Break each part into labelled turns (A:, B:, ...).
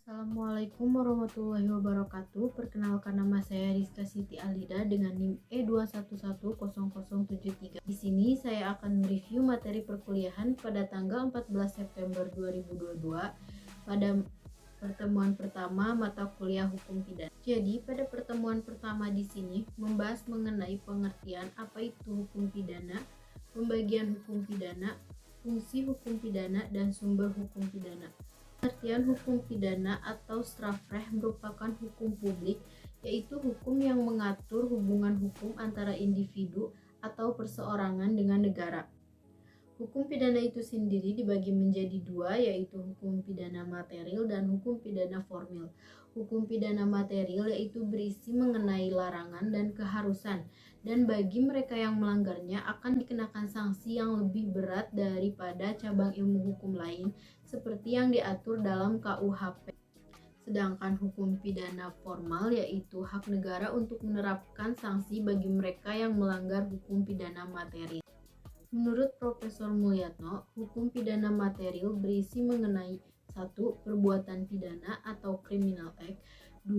A: Assalamualaikum warahmatullahi wabarakatuh. Perkenalkan, nama saya Rizka Siti Alida dengan NIM E2110073. Di sini saya akan mereview materi perkuliahan pada tanggal 14 September 2022 pada pertemuan pertama mata kuliah hukum pidana. Jadi, pada pertemuan pertama di sini membahas mengenai pengertian apa itu hukum pidana, pembagian hukum pidana, fungsi hukum pidana, dan sumber hukum pidana. Pengertian hukum pidana atau strafrecht merupakan hukum publik, yaitu hukum yang mengatur hubungan hukum antara individu atau perseorangan dengan negara. Hukum pidana itu sendiri dibagi menjadi dua, yaitu hukum pidana material dan hukum pidana formil. Hukum pidana material yaitu berisi mengenai larangan dan keharusan, dan bagi mereka yang melanggarnya akan dikenakan sanksi yang lebih berat daripada cabang ilmu hukum lain seperti yang diatur dalam KUHP. Sedangkan hukum pidana formal yaitu hak negara untuk menerapkan sanksi bagi mereka yang melanggar hukum pidana material. Menurut Profesor Mulyatno, hukum pidana material berisi mengenai 1. Perbuatan pidana atau criminal act, 2.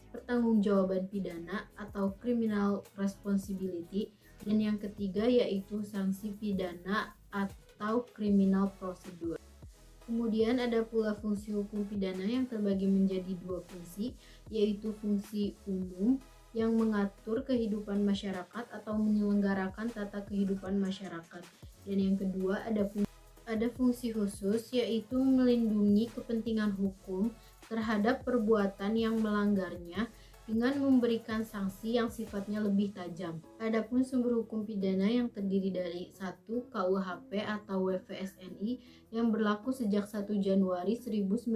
A: Pertanggungjawaban pidana atau criminal responsibility, dan yang ketiga yaitu sanksi pidana atau criminal procedure. Kemudian ada pula fungsi hukum pidana yang terbagi menjadi dua fungsi, yaitu fungsi umum yang mengatur kehidupan masyarakat atau menyelenggarakan tata kehidupan masyarakat. Dan yang kedua ada fungsi khusus, yaitu melindungi kepentingan hukum terhadap perbuatan yang melanggarnya dengan memberikan sanksi yang sifatnya lebih tajam. Adapun sumber hukum pidana yang terdiri dari 1. KUHP atau WVSNI yang berlaku sejak 1 Januari 1918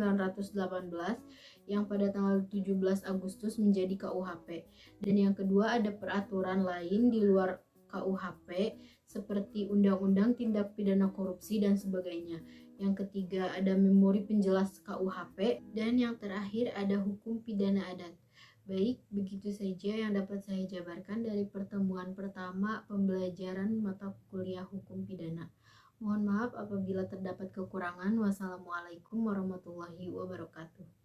A: yang pada tanggal 17 Agustus menjadi KUHP. Dan yang kedua ada peraturan lain di luar KUHP seperti Undang-Undang Tindak Pidana Korupsi dan sebagainya. Yang ketiga ada memori penjelas KUHP, dan yang terakhir ada hukum pidana adat. Baik, begitu saja yang dapat saya jabarkan dari pertemuan pertama pembelajaran mata kuliah hukum pidana. Mohon maaf apabila terdapat kekurangan. Wassalamualaikum warahmatullahi wabarakatuh.